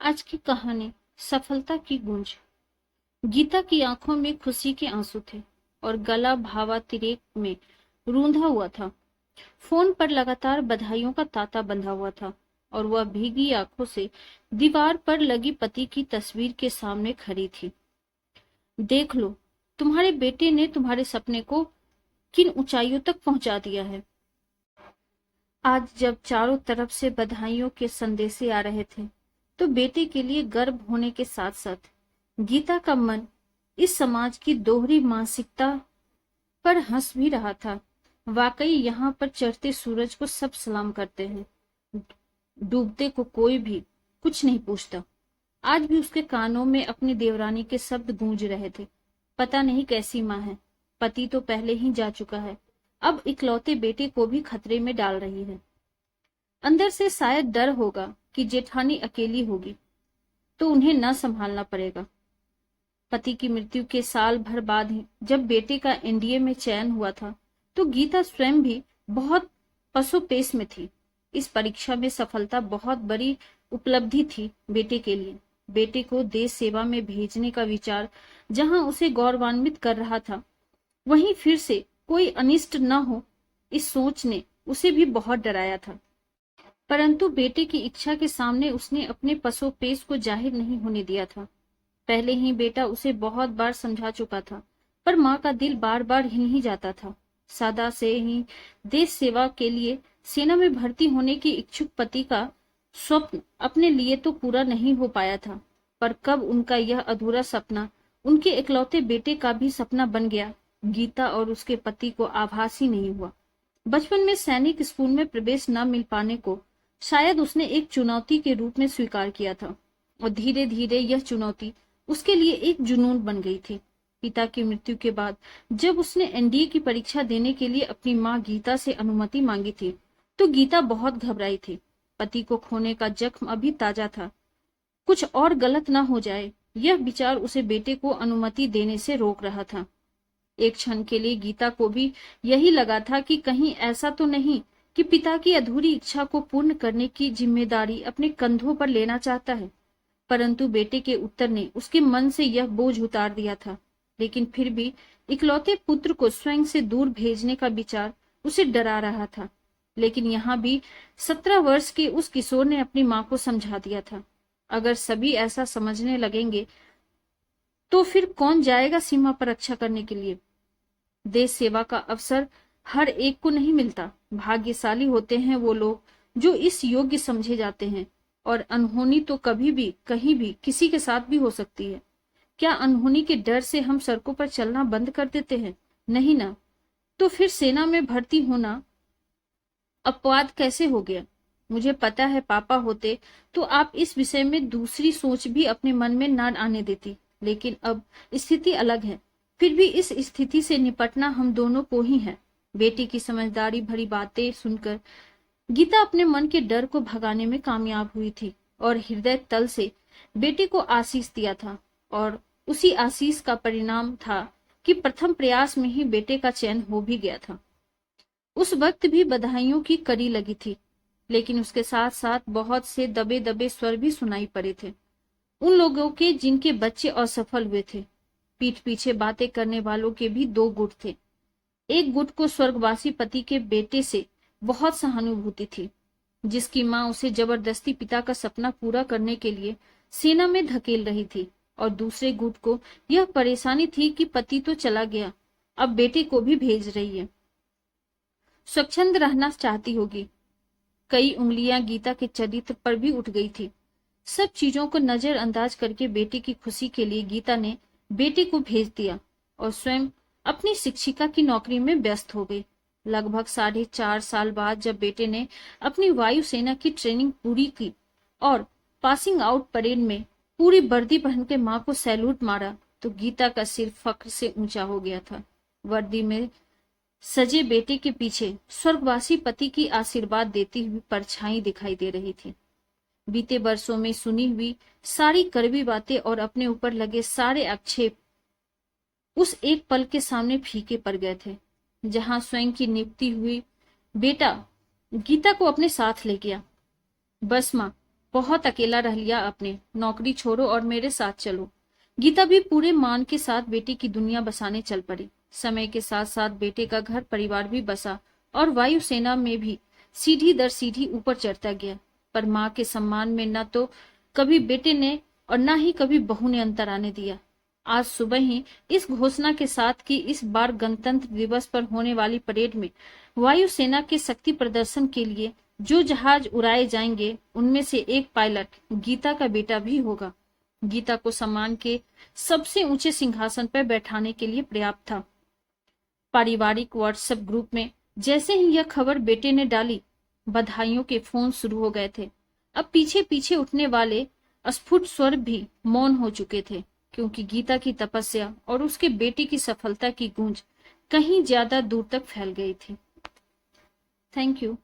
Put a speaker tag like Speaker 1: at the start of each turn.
Speaker 1: आज की कहानी सफलता की गूंज। गीता की आंखों में खुशी के आंसू थे और गला भावातिरेक में रूंधा हुआ था। फोन पर लगातार बधाइयों का तांता बंधा हुआ था और वह भीगी आंखों से दीवार पर लगी पति की तस्वीर के सामने खड़ी थी। देख लो, तुम्हारे बेटे ने तुम्हारे सपने को किन ऊंचाइयों तक पहुंचा दिया है। आज जब चारों तरफ से बधाइयों के संदेशे आ रहे थे तो बेटे के लिए गर्व होने के साथ साथ गीता का मन इस समाज की दोहरी मानसिकता पर हंस भी रहा था। वाकई यहाँ पर चढ़ते सूरज को सब सलाम करते हैं, डूबते को कोई भी कुछ नहीं पूछता। आज भी उसके कानों में अपनी देवरानी के शब्द गूंज रहे थे। पता नहीं कैसी माँ है, पति तो पहले ही जा चुका है, अब इकलौते बेटे को भी खतरे में डाल रही है। अंदर से शायद डर होगा कि जेठानी अकेली होगी तो उन्हें न संभालना पड़ेगा। पति की मृत्यु के साल भर बाद ही जब बेटे का एनडीए में चयन हुआ था तो गीता स्वयं भी बहुत पसोपेश में थी। इस परीक्षा में सफलता बहुत बड़ी उपलब्धि थी बेटे के लिए। बेटे को देश सेवा में भेजने का विचार जहां उसे गौरवान्वित कर रहा था, वहीं फिर से कोई अनिष्ट न हो, इस सोच ने उसे भी बहुत डराया था। परंतु बेटे की इच्छा के सामने उसने अपने पसोपेश को जाहिर नहीं होने दिया था। पहले ही बेटा उसे बहुत बार समझा चुका था, पर माँ का दिल बार बार हिल ही जाता था। सदा से ही देश सेवा के लिए सेना में भर्ती होने की इच्छुक पति का स्वप्न अपने लिए तो पूरा नहीं हो पाया था, पर कब उनका यह अधूरा सपना उनके इकलौते बेटे का भी सपना बन गया, गीता और उसके पति को आभास ही नहीं हुआ। बचपन में सैनिक स्कूल में प्रवेश न मिल पाने को शायद उसने एक चुनौती के रूप में स्वीकार किया था और धीरे धीरे यह चुनौती उसके लिए एक जुनून बन गई थी। पिता की मृत्यु के बाद जब उसने एनडीए की परीक्षा देने के लिए अपनी मां गीता से अनुमति मांगी थी तो गीता बहुत घबराई थी। पति को खोने का जख्म अभी ताजा था, कुछ और गलत ना हो जाए, यह विचार उसे बेटे को अनुमति देने से रोक रहा था। एक क्षण के लिए गीता को भी यही लगा था कि कहीं ऐसा तो नहीं कि पिता की अधूरी इच्छा को पूर्ण करने की जिम्मेदारी अपने कंधों पर लेना चाहता है। परंतु बेटे के उत्तर ने उसके मन से यह बोझ उतार दिया था। लेकिन फिर भी इकलौते पुत्र को स्वयं से दूर भेजने का विचार उसे डरा रहा था। लेकिन यहाँ भी 17 वर्ष के उस किशोर ने अपनी माँ को समझा दिया था, अगर सभी ऐसा समझने लगेंगे तो फिर कौन जाएगा सीमा पर रक्षा करने के लिए। देश सेवा का अवसर हर एक को नहीं मिलता। भाग्यशाली होते हैं वो लोग जो इस योग्य समझे जाते हैं, और अनहोनी तो कभी भी कहीं भी किसी के साथ भी हो सकती है। क्या अनहोनी के डर से हम सड़कों पर चलना बंद कर देते हैं? नहीं ना। तो फिर सेना में भर्ती होना अपवाद कैसे हो गया? मुझे पता है पापा होते तो आप इस विषय में दूसरी सोच भी अपने मन में न आने देती, लेकिन अब स्थिति अलग है। फिर भी इस स्थिति से निपटना हम दोनों को ही है। बेटी की समझदारी भरी बातें सुनकर गीता अपने मन के डर को भगाने में कामयाब हुई थी और हृदय तल से बेटे को आशीष दिया था। और उसी आशीष का परिणाम था कि प्रथम प्रयास में ही बेटे का चयन हो भी गया था। उस वक्त भी बधाइयों की कड़ी लगी थी, लेकिन उसके साथ साथ बहुत से दबे दबे स्वर भी सुनाई पड़े थे, उन लोगों के जिनके बच्चे असफल हुए थे। पीठ पीछे बातें करने वालों के भी दो गुट थे। एक गुट को स्वर्गवासी पति के बेटे से बहुत सहानुभूति थी, जिसकी मां उसे जबरदस्ती पिता का सपना पूरा करने के लिए सेना में धकेल रही थी, और दूसरे गुट को यह परेशानी थी कि पति तो चला गया, अब बेटे को भी भेज रही है, स्वच्छंद रहना चाहती होगी। कई उंगलियां गीता के चरित्र पर भी उठ गई थी। सब चीजों को नजरअंदाज करके बेटे की खुशी के लिए गीता ने बेटे को भेज दिया और स्वयं अपनी शिक्षिका की नौकरी में व्यस्त हो गई। लगभग 4.5 साल बाद जब बेटे ने अपनी वायुसेना की ट्रेनिंग पूरी की और पासिंग आउट परेड में पूरी वर्दी पहन के माँ को सैल्यूट मारा तो गीता का सिर फक्र से ऊंचा हो गया था। वर्दी में सजे बेटे के पीछे स्वर्गवासी पति की आशीर्वाद देती हुई परछाई दिखाई दे रही थी। बीते वर्षों में सुनी हुई सारी कड़वी बातें और अपने ऊपर लगे सारे आक्षेप उस एक पल के सामने फीके पड़ गए थे, जहां स्वयं की नियुक्ति हुई बेटा गीता को अपने साथ ले गया। बस माँ, बहुत अकेला रह लिया आपने, नौकरी छोड़ो और मेरे साथ चलो। गीता भी पूरे मान के साथ बेटे की दुनिया बसाने चल पड़ी। समय के साथ साथ बेटे का घर परिवार भी बसा और वायुसेना में भी सीढ़ी दर सीढ़ी ऊपर चढ़ता गया। पर माँ के सम्मान में न तो कभी बेटे ने और न ही कभी बहू ने अंतर आने दिया। आज सुबह ही इस घोषणा के साथ कि इस बार गणतंत्र दिवस पर होने वाली परेड में वायुसेना के शक्ति प्रदर्शन के लिए जो जहाज उड़ाए जाएंगे उनमें से एक पायलट गीता का बेटा भी होगा। गीता को सम्मान के सबसे ऊंचे सिंहासन पर बैठाने के लिए पर्याप्त था। पारिवारिक व्हाट्सएप ग्रुप में जैसे ही यह खबर बेटे ने डाली, बधाइयों के फोन शुरू हो गए थे। अब पीछे पीछे उठने वाले अस्फुट स्वर भी मौन हो चुके थे, क्योंकि गीता की तपस्या और उसके बेटे की सफलता की गूंज कहीं ज्यादा दूर तक फैल गई थी। Thank you.